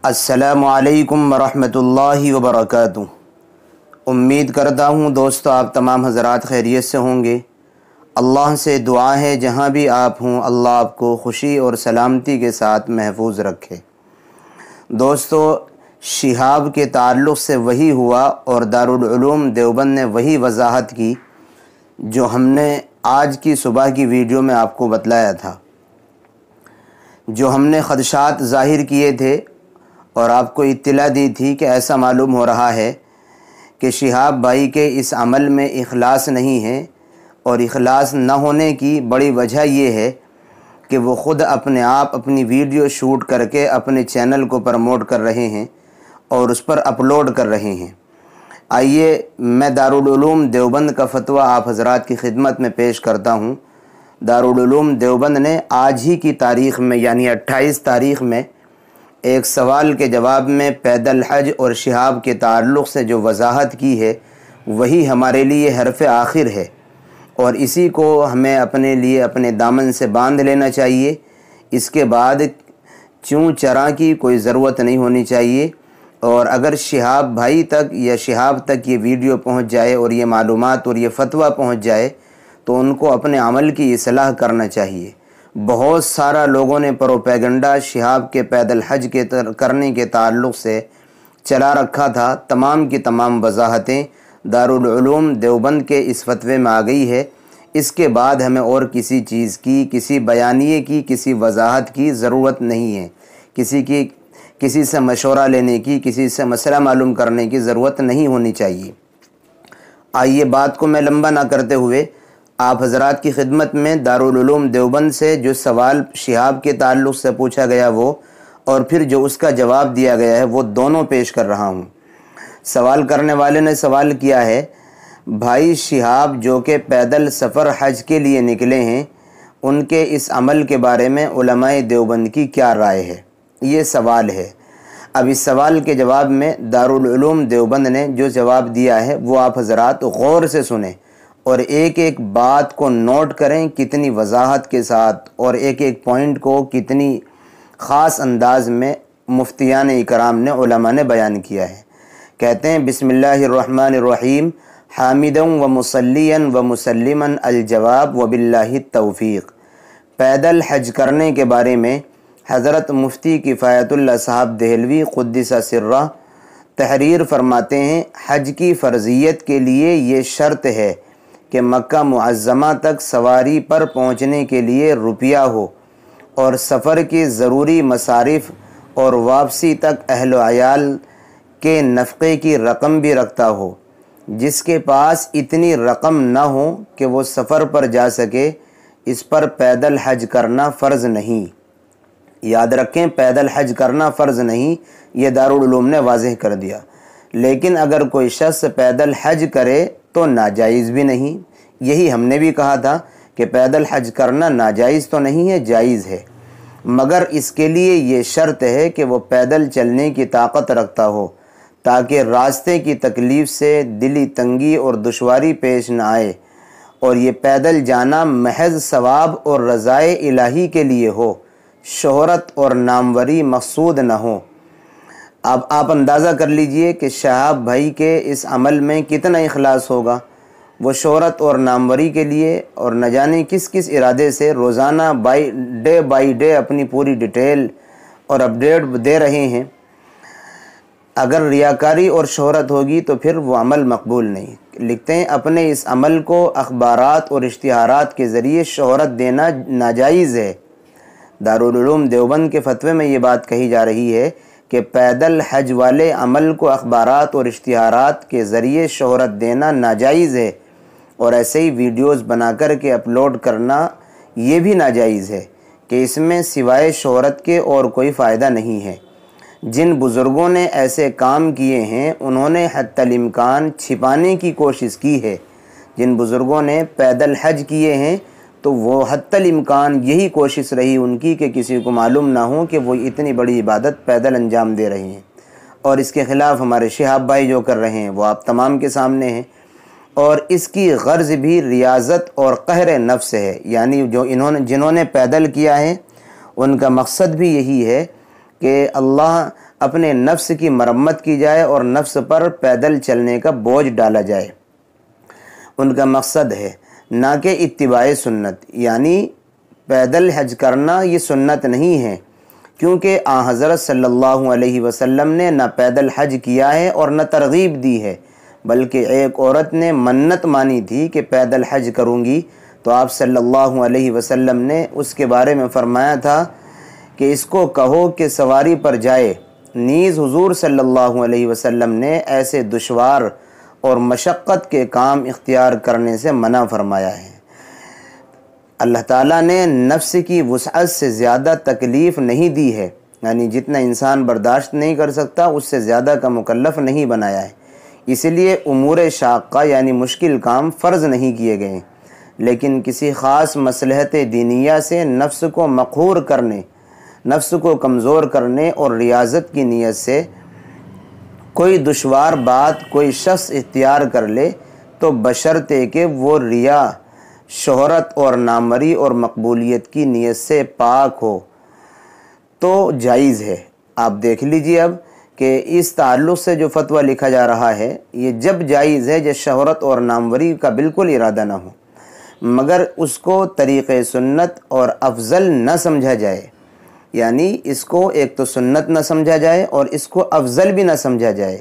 السلام علیکم ورحمۃ اللہ وبرکاتہ۔ امید کرتا ہوں دوستو آپ تمام حضرات خیریت سے ہوں گے۔ اللہ سے دعا ہے جہاں بھی آپ ہوں اللہ آپ کو خوشی اور سلامتی کے ساتھ محفوظ رکھے۔ دوستو شہاب کے تعلق سے وہی ہوا اور دارالعلوم دیوبند نے وہی وضاحت کی جو ہم نے آج کی صبح کی ویڈیو میں آپ کو بتلایا تھا۔ جو ہم نے خدشات ظاہر کیے تھے اور آپ کو اطلاع دی تھی کہ ایسا معلوم ہو رہا ہے کہ شہاب بھائی کے اس عمل میں اخلاص نہیں ہے، اور اخلاص نہ ہونے کی بڑی وجہ یہ ہے کہ وہ خود اپنے آپ اپنی ویڈیو شوٹ کر کے اپنے چینل کو پروموٹ کر رہے ہیں اور اس پر اپلوڈ کر رہے ہیں۔ آئیے میں دارالعلوم دیوبند کا فتویٰ آپ حضرات کی خدمت میں پیش کرتا ہوں۔ دارالعلوم دیوبند نے آج ہی کی تاریخ میں یعنی 28 تاریخ میں ایک سوال کے جواب میں پیدل حج اور شہاب کے تعلق سے جو وضاحت کی ہے وہی ہمارے لیے حرف آخر ہے، اور اسی کو ہمیں اپنے لیے اپنے دامن سے باندھ لینا چاہیے۔ اس کے بعد چوں چراں کی کوئی ضرورت نہیں ہونی چاہیے، اور اگر شہاب بھائی تک یا شہاب تک یہ ویڈیو پہنچ جائے اور یہ معلومات اور یہ فتویٰ پہنچ جائے تو ان کو اپنے عمل کی اصلاح کرنا چاہیے۔ بہت سارا لوگوں نے پروپیگنڈا شہاب کے پیدل حج کے کرنے کے تعلق سے چلا رکھا تھا۔ تمام کی تمام وضاحتیں دارالعلوم دیوبند کے اس فتوے میں آ گئی ہے۔ اس کے بعد ہمیں اور کسی چیز کی، کسی بیانیے کی، کسی وضاحت کی ضرورت نہیں ہے۔ کسی سے مشورہ لینے کی، کسی سے مسئلہ معلوم کرنے کی ضرورت نہیں ہونی چاہیے۔ آئیے بات کو میں لمبا نہ کرتے ہوئے آپ حضرات کی خدمت میں دارالعلوم دیوبند سے جو سوال شہاب کے تعلق سے پوچھا گیا وہ، اور پھر جو اس کا جواب دیا گیا ہے وہ دونوں پیش کر رہا ہوں۔ سوال کرنے والے نے سوال کیا ہے، بھائی شہاب جو کہ پیدل سفر حج کے لیے نکلے ہیں، ان کے اس عمل کے بارے میں علماء دیوبند کی کیا رائے ہے؟ یہ سوال ہے۔ اب اس سوال کے جواب میں دارالعلوم دیوبند نے جو جواب دیا ہے وہ آپ حضرات غور سے سنیں اور ایک ایک بات کو نوٹ کریں، کتنی وضاحت کے ساتھ اور ایک ایک پوائنٹ کو کتنی خاص انداز میں مفتیان اکرام نے علماء نے بیان کیا ہے۔ کہتے ہیں بسم اللہ الرحمن الرحیم، حامدا و مصلیا و مسلما الجواب و باللہ التوفیق۔ پیدل حج کرنے کے بارے میں حضرت مفتی کفایت اللہ صاحب دہلوی قدس سرہ تحریر فرماتے ہیں، حج کی فرضیت کے لیے یہ شرط ہے کہ مکہ معظمہ تک سواری پر پہنچنے کے لیے روپیہ ہو، اور سفر کی ضروری مصارف اور واپسی تک اہل و عیال کے نفقے کی رقم بھی رکھتا ہو۔ جس کے پاس اتنی رقم نہ ہو کہ وہ سفر پر جا سکے، اس پر پیدل حج کرنا فرض نہیں۔ یاد رکھیں، پیدل حج کرنا فرض نہیں، یہ دارالعلوم نے واضح کر دیا۔ لیکن اگر کوئی شخص پیدل حج کرے تو ناجائز بھی نہیں۔ یہی ہم نے بھی کہا تھا کہ پیدل حج کرنا ناجائز تو نہیں ہے، جائز ہے، مگر اس کے لیے یہ شرط ہے کہ وہ پیدل چلنے کی طاقت رکھتا ہو، تاکہ راستے کی تکلیف سے دلی تنگی اور دشواری پیش نہ آئے، اور یہ پیدل جانا محض ثواب اور رضائے الہی کے لیے ہو، شہرت اور ناموری مقصود نہ ہو۔ اب آپ اندازہ کر لیجئے کہ شہاب بھائی کے اس عمل میں کتنا اخلاص ہوگا۔ وہ شہرت اور ناموری کے لیے اور نہ جانے کس کس ارادے سے روزانہ بائی ڈے اپنی پوری ڈیٹیل اور اپڈیٹ دے رہے ہیں۔ اگر ریاکاری اور شہرت ہوگی تو پھر وہ عمل مقبول نہیں۔ لکھتے ہیں اپنے اس عمل کو اخبارات اور اشتہارات کے ذریعے شہرت دینا ناجائز ہے۔ دارالعلوم دیوبند کے فتوے میں یہ بات کہی جا رہی ہے کہ پیدل حج والے عمل کو اخبارات اور اشتہارات کے ذریعے شہرت دینا ناجائز ہے، اور ایسے ہی ویڈیوز بنا کر کے اپلوڈ کرنا یہ بھی ناجائز ہے کہ اس میں سوائے شہرت کے اور کوئی فائدہ نہیں ہے۔ جن بزرگوں نے ایسے کام کیے ہیں انہوں نے حتی الامکان چھپانے کی کوشش کی ہے۔ جن بزرگوں نے پیدل حج کیے ہیں تو وہ حتی الامکان یہی کوشش رہی ان کی کہ کسی کو معلوم نہ ہو کہ وہ اتنی بڑی عبادت پیدل انجام دے رہے ہیں، اور اس کے خلاف ہمارے شہاب بھائی جو کر رہے ہیں وہ آپ تمام کے سامنے ہیں۔ اور اس کی غرض بھی ریاضت اور قہر نفس ہے، یعنی جنہوں نے پیدل کیا ہے ان کا مقصد بھی یہی ہے کہ اپنے نفس کی مرمت کی جائے اور نفس پر پیدل چلنے کا بوجھ ڈالا جائے۔ ان کا مقصد ہے نہ کہ اتباع سنت، یعنی پیدل حج کرنا یہ سنت نہیں ہے، کیونکہ حضرت صلی اللہ علیہ وسلم نے نہ پیدل حج کیا ہے اور نہ ترغیب دی ہے، بلکہ ایک عورت نے منت مانی تھی کہ پیدل حج کروں گی، تو آپ صلی اللہ علیہ وسلم نے اس کے بارے میں فرمایا تھا کہ اس کو کہو کہ سواری پر جائے۔ نیز حضور صلی اللہ علیہ وسلم نے ایسے دشوار اور مشقت کے کام اختیار کرنے سے منع فرمایا ہے۔ اللہ تعالیٰ نے نفس کی وسعت سے زیادہ تکلیف نہیں دی ہے، یعنی جتنا انسان برداشت نہیں کر سکتا اس سے زیادہ کا مکلف نہیں بنایا ہے، اس لیے امور شاقہ یعنی مشکل کام فرض نہیں کیے گئے، لیکن کسی خاص مصلحت دینیہ سے نفس کو مقہور کرنے، نفس کو کمزور کرنے اور ریاضت کی نیت سے کوئی دشوار بات کوئی شخص اختیار کر لے تو بشرطے کہ وہ ریا، شہرت اور نامری اور مقبولیت کی نیت سے پاک ہو تو جائز ہے۔ آپ دیکھ لیجئے اب کہ اس تعلق سے جو فتویٰ لکھا جا رہا ہے یہ جب جائز ہے جب شہرت اور ناموری کا بالکل ارادہ نہ ہو، مگر اس کو طریق سنت اور افضل نہ سمجھا جائے، یعنی اس کو ایک تو سنت نہ سمجھا جائے اور اس کو افضل بھی نہ سمجھا جائے،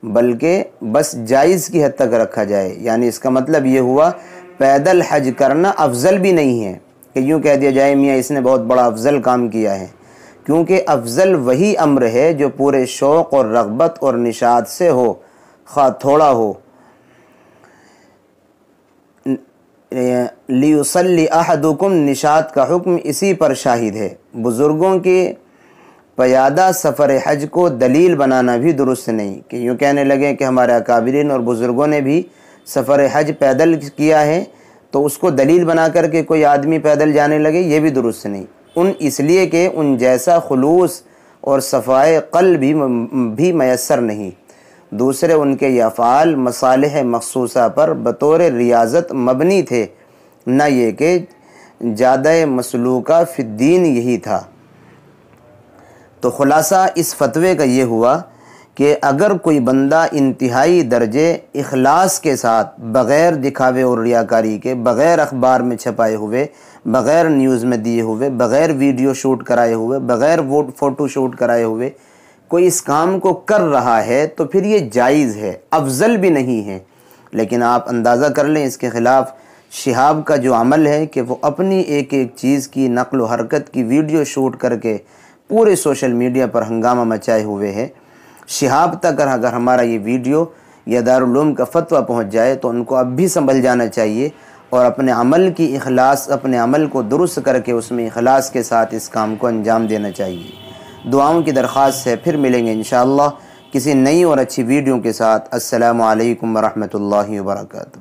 بلکہ بس جائز کی حد تک رکھا جائے۔ یعنی اس کا مطلب یہ ہوا پیدل حج کرنا افضل بھی نہیں ہے کہ یوں کہہ دیا جائے میاں اس نے بہت بڑا افضل کام کیا ہے، کیونکہ افضل وہی امر ہے جو پورے شوق اور رغبت اور نشاط سے ہو، خواہ تھوڑا ہو۔ لیصلی احدکم نشاط کا حکم اسی پر شاہد ہے۔ بزرگوں کے پیادہ سفر حج کو دلیل بنانا بھی درست نہیں کہ یوں کہنے لگے کہ ہمارے اکابرین اور بزرگوں نے بھی سفر حج پیدل کیا ہے تو اس کو دلیل بنا کر کے کوئی آدمی پیدل جانے لگے، یہ بھی درست نہیں۔ اس لیے کہ ان جیسا خلوص اور صفائے قلب بھی میسر نہیں۔ دوسرے ان کے یہ افعال مصالح مخصوصہ پر بطور ریاضت مبنی تھے، نہ یہ کہ جادہ مسلوکہ فی الدین یہی تھا۔ تو خلاصہ اس فتوے کا یہ ہوا کہ اگر کوئی بندہ انتہائی درجے اخلاص کے ساتھ بغیر دکھاوے اور ریاکاری کے، بغیر اخبار میں چھپائے ہوئے، بغیر نیوز میں دیے ہوئے، بغیر ویڈیو شوٹ کرائے ہوئے، بغیر فوٹو شوٹ کرائے ہوئے کوئی اس کام کو کر رہا ہے تو پھر یہ جائز ہے، افضل بھی نہیں ہے۔ لیکن آپ اندازہ کر لیں اس کے خلاف شہاب کا جو عمل ہے کہ وہ اپنی ایک ایک چیز کی نقل و حرکت کی ویڈیو شوٹ کر کے پورے سوشل میڈیا پر ہنگامہ مچائے ہوئے ہے۔ شہاب تک اگر ہمارا یہ ویڈیو یا دارالعلوم کا فتویٰ پہنچ جائے تو ان کو اب بھی سنبھل جانا چاہیے اور اپنے عمل کی اخلاص، اپنے عمل کو درست کر کے اس میں اخلاص کے ساتھ اس کام کو انجام دینا چاہیے۔ دعاؤں کی درخواست ہے، پھر ملیں گے انشاءاللہ کسی نئی اور اچھی ویڈیو کے ساتھ۔ السلام علیکم ورحمۃ اللہ وبرکاتہ۔